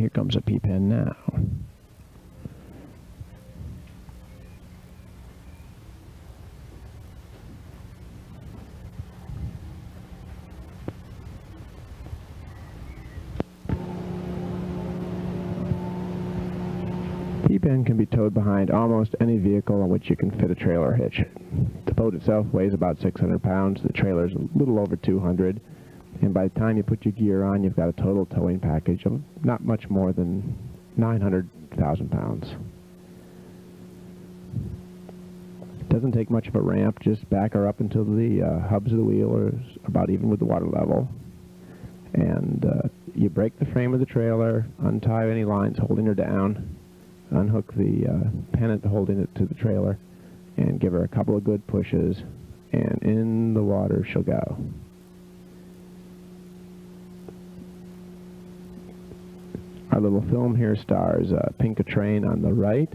Here comes a peephen now. Peephen can be towed behind almost any vehicle on which you can fit a trailer hitch. The boat itself weighs about 600 pounds, the trailer is a little over 200, and by the time you put your gear on, you've got a total towing package of not much more than 900,000 pounds. It doesn't take much of a ramp, just back her up until the hubs of the wheel are about even with the water level. And you break the frame of the trailer, untie any lines holding her down, unhook the pennant holding it to the trailer, and give her a couple of good pushes, and in the water she'll go. Our little film here stars Pinka Train on the right,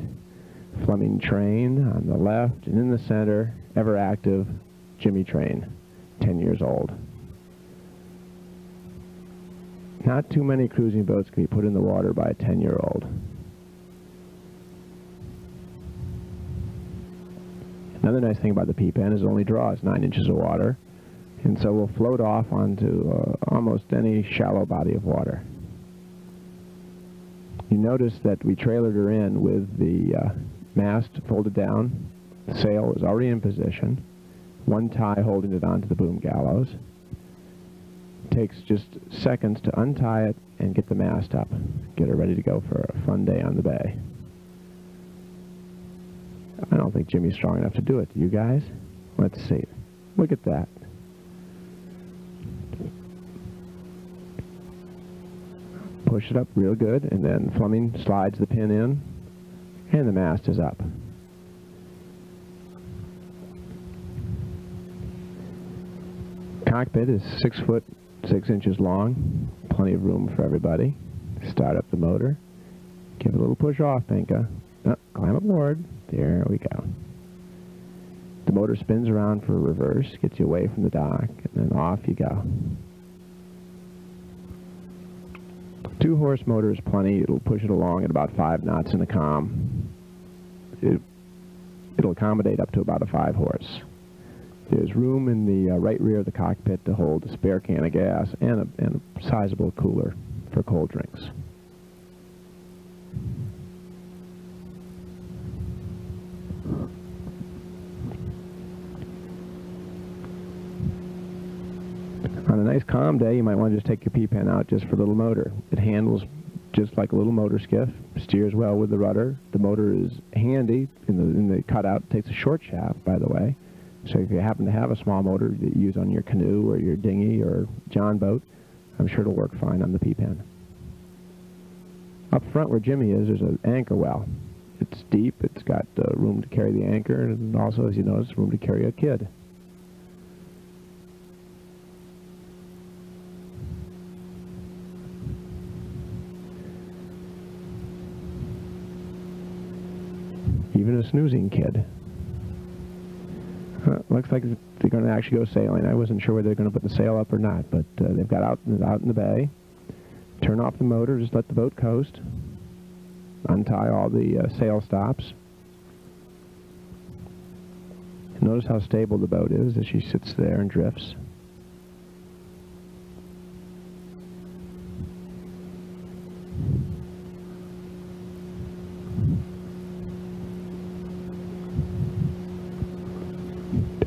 Fleming Train on the left, and in the center, ever active, Jimmy Train, 10 years old. Not too many cruising boats can be put in the water by a 10-year-old. Another nice thing about the peephen is it only draws 9 inches of water, and so will float off onto almost any shallow body of water. You notice that we trailered her in with the mast folded down, the sail is already in position, one tie holding it onto the boom gallows. It takes just seconds to untie it and get the mast up, get her ready to go for a fun day on the bay. I don't think Jimmy's strong enough to do it. Do you guys? Let's see. Look at that. Push it up real good, and then Fleming slides the pin in, and the mast is up. Cockpit is 6 foot 6 inches long, plenty of room for everybody. Start up the motor. Give it a little push off, Pinka. Oh, climb aboard. There we go. The motor spins around for reverse, gets you away from the dock, and then off you go. 2-horse motor is plenty. It'll push it along at about 5 knots in a calm. It'll accommodate up to about a 5-horse. There's room in the right rear of the cockpit to hold a spare can of gas and a sizable cooler for cold drinks. On a nice calm day, you might want to just take your peephen out just for a little motor. It handles just like a little motor skiff, steers well with the rudder. The motor is handy in the cutout. It takes a short shaft, by the way. So if you happen to have a small motor that you use on your canoe or your dinghy or john boat, I'm sure it'll work fine on the peephen. Up front where Jimmy is, there's an anchor well. It's deep, it's got room to carry the anchor, and also, as you notice, room to carry a kid. Even a snoozing kid. Looks like they're going to actually go sailing. I wasn't sure whether they're going to put the sail up or not, but they've got out in the bay. Turn off the motor, just let the boat coast. Untie all the sail stops. Notice how stable the boat is as she sits there and drifts.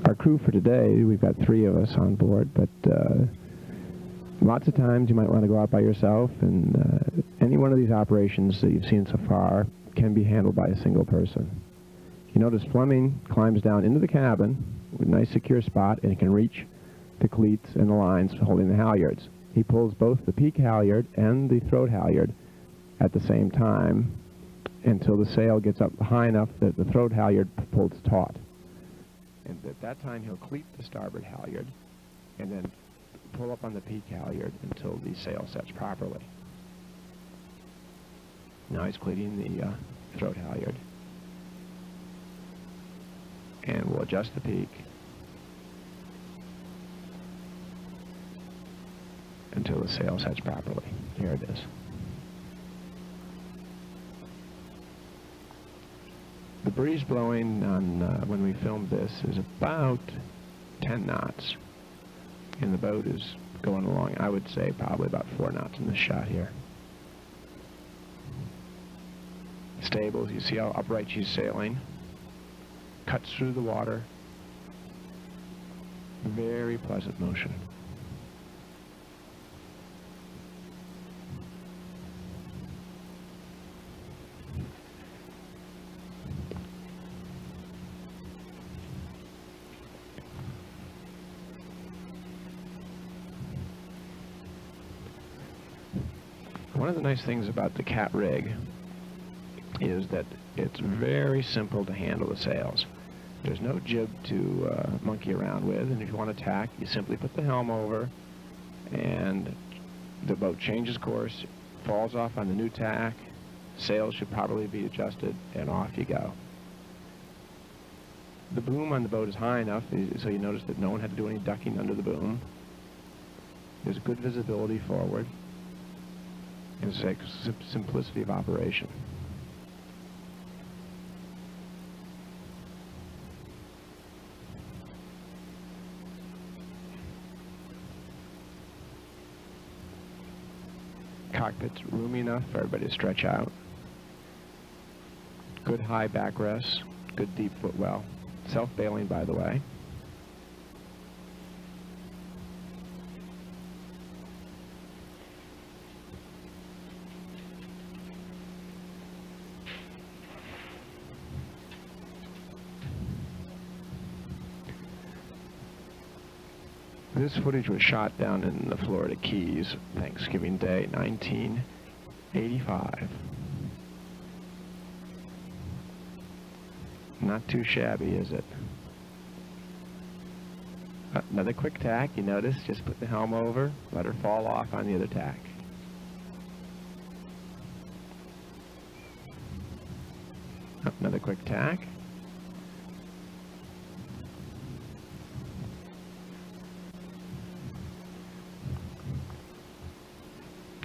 Our crew for today, we've got 3 of us on board, but lots of times you might want to go out by yourself, and any one of these operations that you've seen so far can be handled by a single person. You notice Fleming climbs down into the cabin with a nice secure spot, and he can reach the cleats and the lines holding the halyards. He pulls both the peak halyard and the throat halyard at the same time until the sail gets up high enough that the throat halyard pulls taut. And at that time, he'll cleat the starboard halyard and then pull up on the peak halyard until the sail sets properly. Now he's cleating the throat halyard. And we'll adjust the peak until the sail sets properly. Here it is. breeze blowing on when we filmed this is about 10 knots, and the boat is going along, I would say, probably about 4 knots in this shot here. Stable, you see how upright she's sailing. Cuts through the water. Very pleasant motion. One of the nice things about the cat rig is that it's very simple to handle the sails. There's no jib to monkey around with, and if you want to tack, you simply put the helm over, and the boat changes course, falls off on the new tack, sails should probably be adjusted, and off you go. The boom on the boat is high enough, so you notice that no one had to do any ducking under the boom. There's good visibility forward. It's a simplicity of operation. Cockpit's roomy enough for everybody to stretch out. Good high backrests, good deep footwell. Self-bailing, by the way. This footage was shot down in the Florida Keys, Thanksgiving Day, 1985. Not too shabby, is it? Another quick tack, you notice, just put the helm over, let her fall off on the other tack. Another quick tack.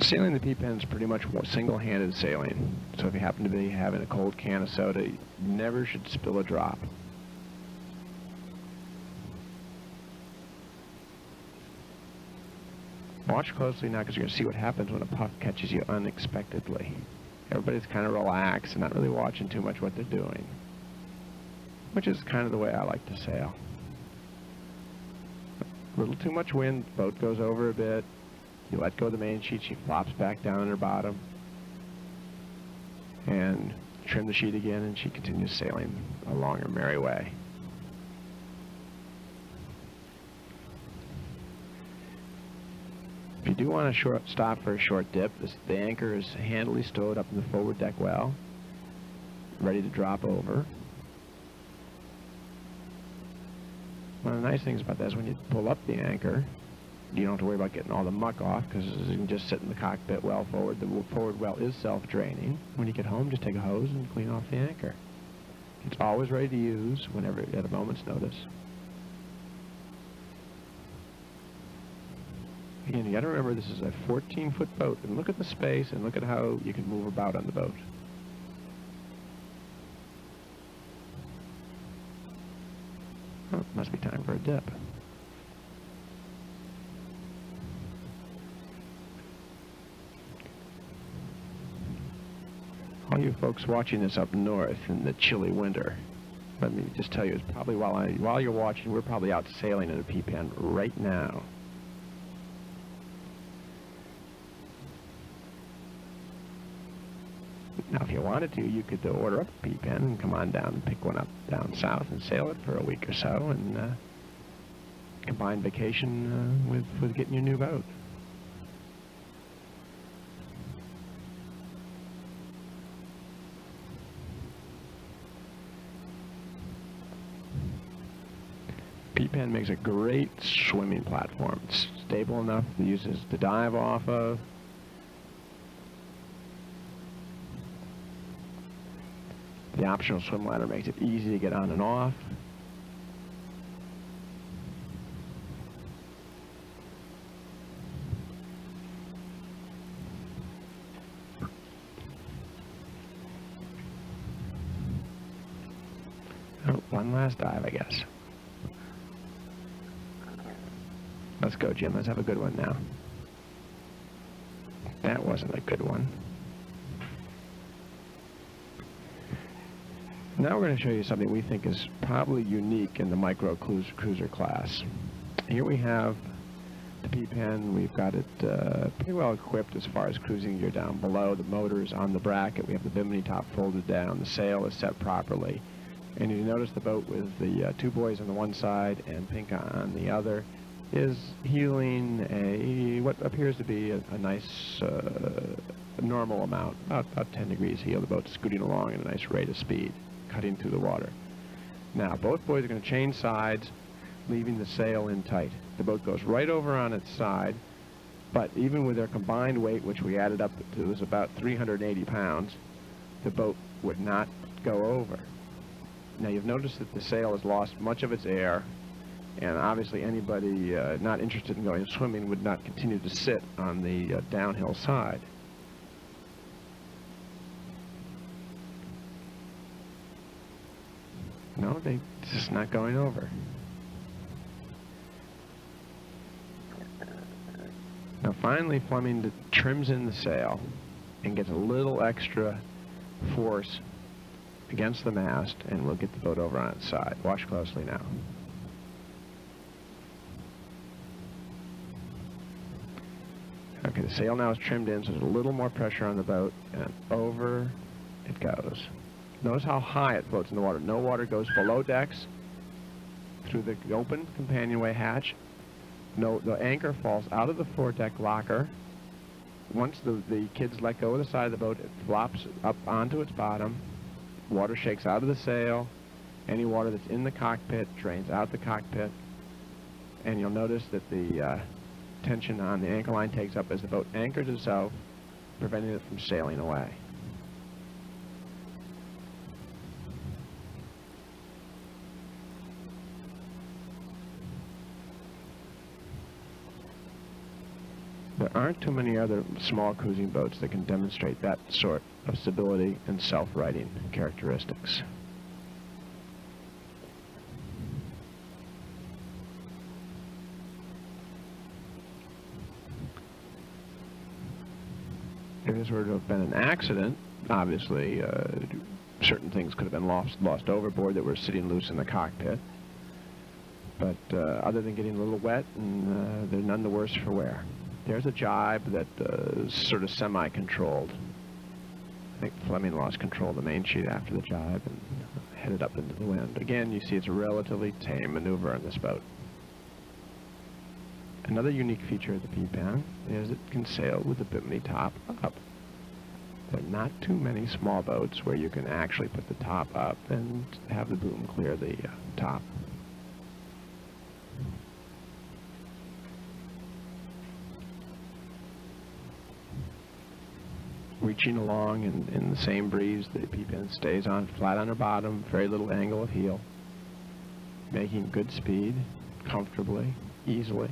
Sailing the Peepen is pretty much single-handed sailing, so if you happen to be having a cold can of soda, you never should spill a drop. Watch closely now, because you're going to see what happens when a puff catches you unexpectedly. Everybody's kind of relaxed and not really watching too much what they're doing, which is kind of the way I like to sail. A little too much wind, boat goes over a bit. You let go of the main sheet, she flops back down on her bottom, and trim the sheet again, and she continues sailing along her merry way. If you do want to stop for a short dip, the anchor is handily stowed up in the forward deck well, ready to drop over. One of the nice things about that is when you pull up the anchor, you don't have to worry about getting all the muck off, because you can just sit in the cockpit well forward. The forward well is self-draining. When you get home, just take a hose and clean off the anchor. It's always ready to use whenever at a moment's notice. Again, you got to remember this is a 14-foot boat, and look at the space and look at how you can move about on the boat. Oh, it must be time for a dip. All you folks watching this up north in the chilly winter, let me just tell you, it's probably while you're watching, we're probably out sailing in a Peepen right now. Now, if you wanted to, you could order up a Peepen and come on down and pick one up down south and sail it for a week or so, and combine vacation with getting your new boat. Peepen makes a great swimming platform. It's stable enough to use to dive off of. The optional swim ladder makes it easy to get on and off. One last dive, I guess. Let's go, Jim. Let's have a good one now. That wasn't a good one. Now we're going to show you something we think is probably unique in the micro cruiser class. Here we have the Peephen. We've got it pretty well equipped as far as cruising gear down below. The motor is on the bracket. We have the bimini top folded down. The sail is set properly. And you notice the boat with the two buoys on the one side and Pink on the other is heeling what appears to be a nice normal amount, about 10 degrees heel. The boat's scooting along at a nice rate of speed, cutting through the water. Now, both buoys are going to change sides, leaving the sail in tight. The boat goes right over on its side, but even with their combined weight, which we added up to was about 380 pounds, the boat would not go over. Now, you've noticed that the sail has lost much of its air, and obviously anybody not interested in going swimming would not continue to sit on the downhill side. No, they're just not going over. Now finally Fleming trims in the sail and gets a little extra force against the mast, and we'll get the boat over on its side. Watch closely now. Okay, the sail now is trimmed in, so there's a little more pressure on the boat, and over it goes. Notice how high it floats in the water. No water goes below decks through the open companionway hatch. No, the anchor falls out of the foredeck locker. Once the kids let go of the side of the boat, it flops up onto its bottom. Water shakes out of the sail. Any water that's in the cockpit drains out the cockpit. And you'll notice that the tension on the anchor line takes up as the boat anchors itself, preventing it from sailing away. There aren't too many other small cruising boats that can demonstrate that sort of stability and self-righting characteristics. If this were to have been an accident, obviously certain things could have been lost overboard that were sitting loose in the cockpit. But other than getting a little wet, and they're none the worse for wear. There's a jibe that is sort of semi-controlled. I think Fleming lost control of the main sheet after the jibe and headed up into the wind. Again, you see it's a relatively tame maneuver on this boat. Another unique feature of the Peephen is it can sail with the bimini top up. There are not too many small boats where you can actually put the top up and have the boom clear the top. Reaching along in the same breeze, the Peephen stays on flat on her bottom, very little angle of heel, making good speed, comfortably, easily.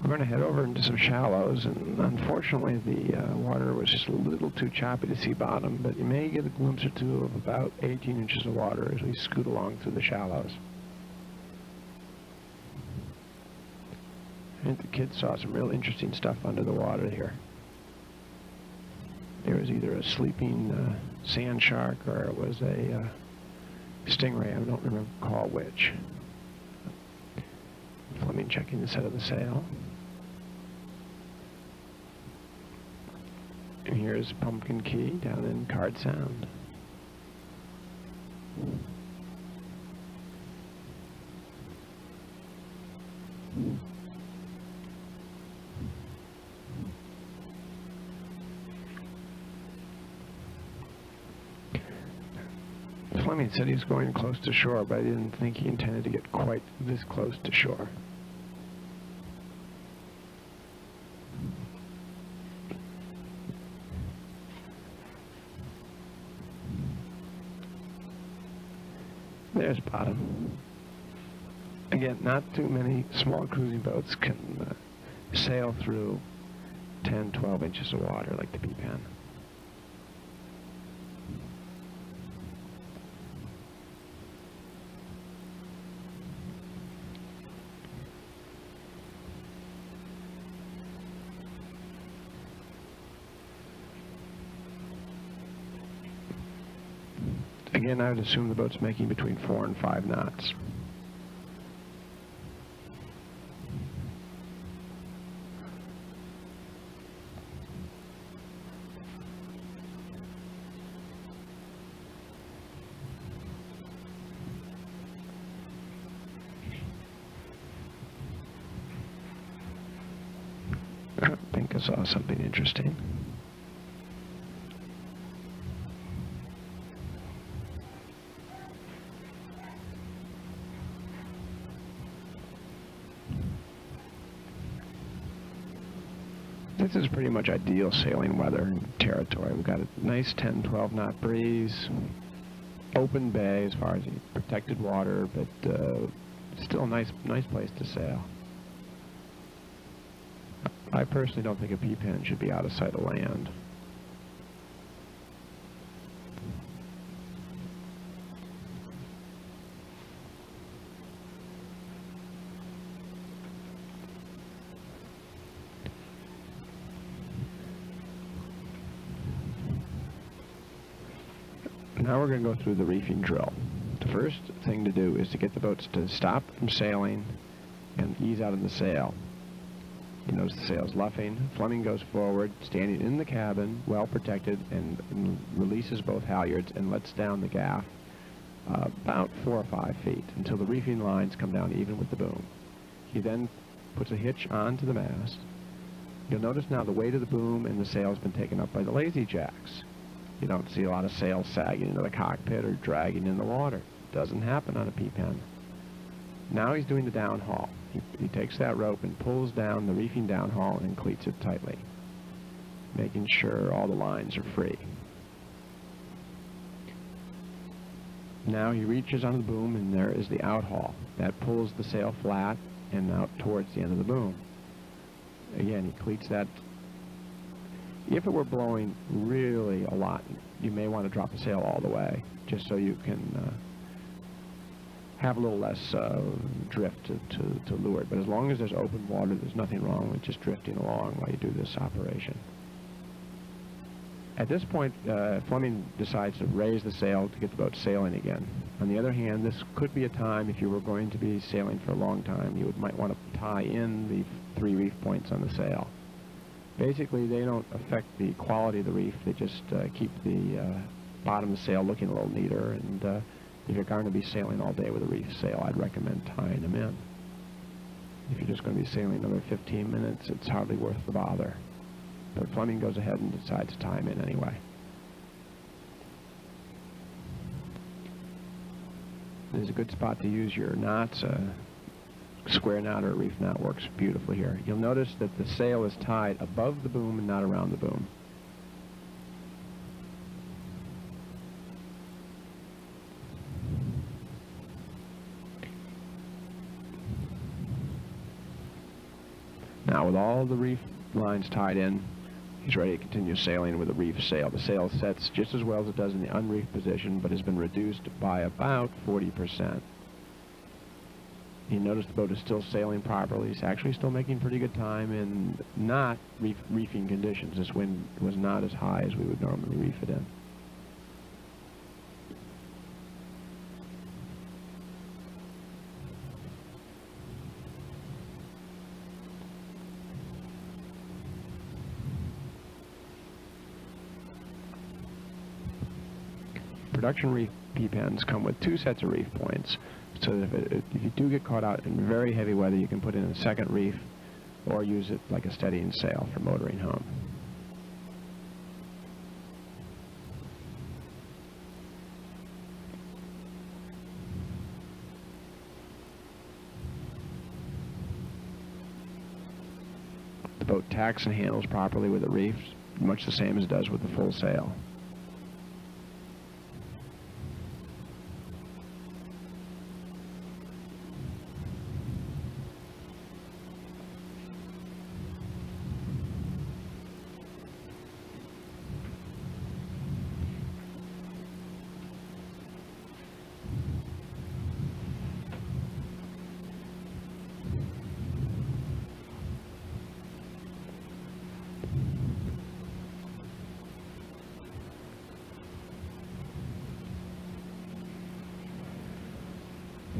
We're going to head over into some shallows, and unfortunately the water was just a little too choppy to see bottom, but you may get a glimpse or two of about 18 inches of water as we scoot along through the shallows. I think the kids saw some real interesting stuff under the water here. There was either a sleeping sand shark or it was a stingray. I don't recall which. Fleming checking the set of the sail. And here's Pumpkin Key down in Card Sound. Fleming said he was going close to shore, but I didn't think he intended to get quite this close to shore. There's bottom. Again, not too many small cruising boats can sail through 10, 12 inches of water like the Peephen. Again, I would assume the boat's making between 4 and 5 knots. I think I saw something interesting. This is pretty much ideal sailing weather and territory. We've got a nice 10, 12 knot breeze, open bay as far as the protected water, but still a nice place to sail. I personally don't think a Peephen should be out of sight of land. Now we're going to go through the reefing drill. The first thing to do is to get the boats to stop from sailing and ease out of the sail. You notice the sail's luffing. Fleming goes forward, standing in the cabin, well protected, and releases both halyards and lets down the gaff about 4 or 5 feet until the reefing lines come down even with the boom. He then puts a hitch onto the mast. You'll notice now the weight of the boom and the sail has been taken up by the lazy jacks. You don't see a lot of sails sagging into the cockpit or dragging in the water. It doesn't happen on a Peephen. Now he's doing the downhaul. He takes that rope and pulls down the reefing downhaul and cleats it tightly, making sure all the lines are free. Now he reaches onto the boom, and there is the outhaul. That pulls the sail flat and out towards the end of the boom. Again, he cleats that. If it were blowing really a lot, you may want to drop the sail all the way, just so you can have a little less drift to lure it. But as long as there's open water, there's nothing wrong with just drifting along while you do this operation. At this point, Fleming decides to raise the sail to get the boat sailing again. On the other hand, this could be a time, if you were going to be sailing for a long time, you might want to tie in the 3 reef points on the sail. Basically, they don't affect the quality of the reef. They just keep the bottom of the sail looking a little neater. And if you're going to be sailing all day with a reef sail, I'd recommend tying them in. If you're just going to be sailing another 15 minutes, it's hardly worth the bother. But Fleming goes ahead and decides to tie them in anyway. This is a good spot to use your knots. Square knot or a reef knot works beautifully here. You'll notice that the sail is tied above the boom and not around the boom. Now, with all the reef lines tied in, he's ready to continue sailing with a reef sail. The sail sets just as well as it does in the unreefed position, but has been reduced by about 40%. You notice the boat is still sailing properly. It's actually still making pretty good time in not reefing conditions. This wind was not as high as we would normally reef it in. Production reef Peephens come with 2 sets of reef points, so that if you do get caught out in very heavy weather, you can put in a second reef or use it like a steadying sail for motoring home. The boat tacks and handles properly with the reefs, much the same as it does with the full sail.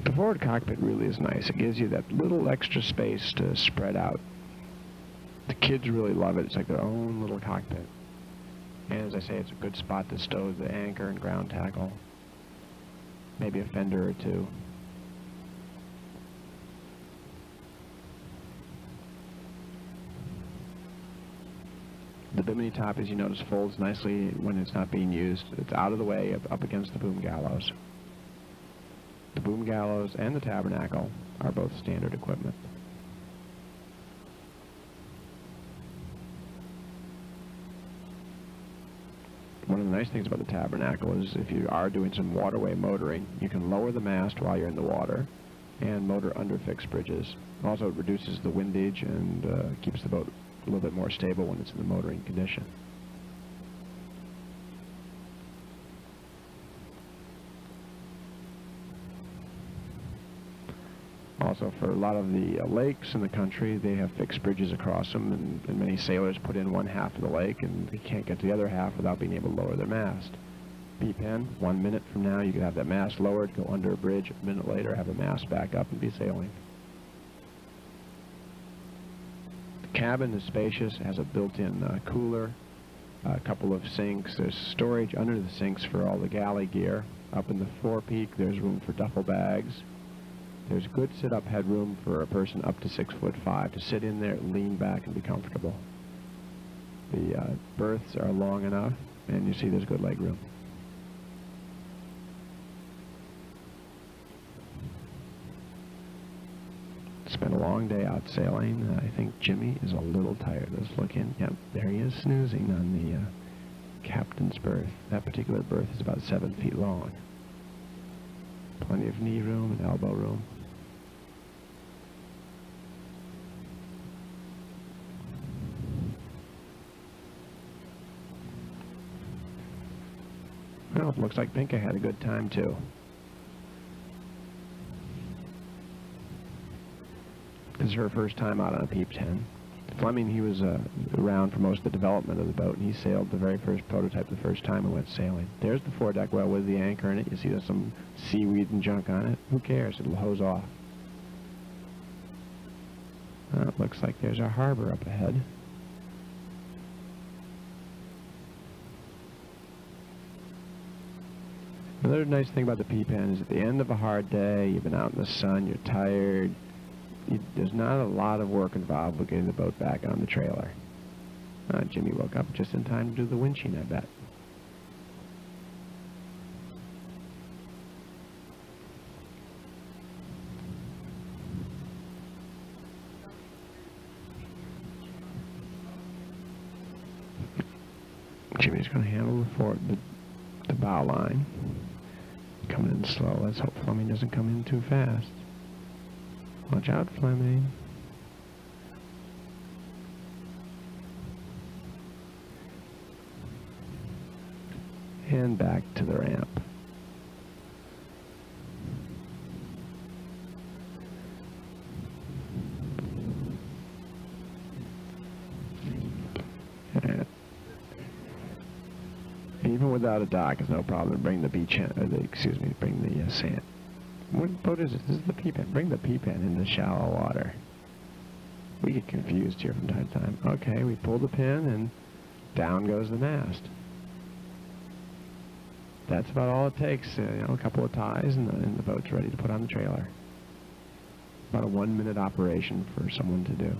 The forward cockpit really is nice. It gives you that little extra space to spread out. The kids really love it. It's like their own little cockpit. And as I say, it's a good spot to stow the anchor and ground tackle. Maybe a fender or two. The bimini top, as you notice, folds nicely when it's not being used. It's out of the way, up against the boom gallows. The boom gallows and the tabernacle are both standard equipment. One of the nice things about the tabernacle is if you are doing some waterway motoring, you can lower the mast while you're in the water and motor under fixed bridges. Also, it reduces the windage and keeps the boat a little bit more stable when it's in the motoring condition. Also, for a lot of the lakes in the country, they have fixed bridges across them, and many sailors put in one half of the lake, and they can't get to the other half without being able to lower their mast. Peephen, 1 minute from now, you could have that mast lowered, go under a bridge, a minute later, have the mast back up and be sailing. The cabin is spacious, it has a built-in cooler, a couple of sinks. There's storage under the sinks for all the galley gear. Up in the forepeak, there's room for duffel bags. There's good sit-up headroom for a person up to 6'5" to sit in there, lean back, and be comfortable. The berths are long enough, and you see there's good leg room. Spent a long day out sailing. I think Jimmy is a little tired. Let's look in. Yep, there he is snoozing on the captain's berth. That particular berth is about 7 feet long. Plenty of knee room and elbow room. Well, it looks like Pinka had a good time too. This is her first time out on a Peephen. Fleming, he was around for most of the development of the boat, and he sailed the very first prototype the first time and went sailing. There's the foredeck well with the anchor in it. You see there's some seaweed and junk on it. Who cares? It'll hose off. It looks like there's our harbor up ahead. Another nice thing about the Peephen is at the end of a hard day, you've been out in the sun, you're tired, there's not a lot of work involved with getting the boat back on the trailer. Jimmy woke up just in time to do the winching, I bet. Jimmy's going to handle the bow line. Coming in slow. Let's hope Fleming doesn't come in too fast. Watch out, Fleming. And back to the ramp. Even without a dock, it's no problem to bring the bring the sand. What boat is it? This is the Peephen. Bring the Peephen into shallow water. We get confused here from time to time. Okay, we pull the pin and down goes the mast. That's about all it takes. You know, a couple of ties and the boat's ready to put on the trailer. About a 1 minute operation for someone to do.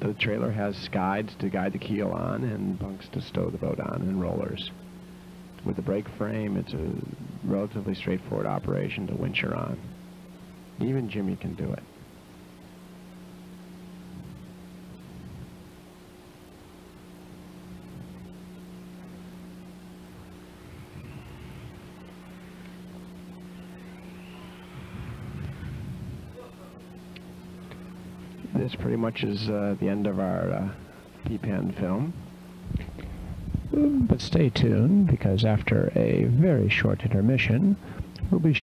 The trailer has skides to guide the keel on and bunks to stow the boat on and rollers. With the brake frame, it's a relatively straightforward operation to winch her on. Even Jimmy can do it. This pretty much is the end of our Peephen film. But stay tuned, because after a very short intermission, we'll be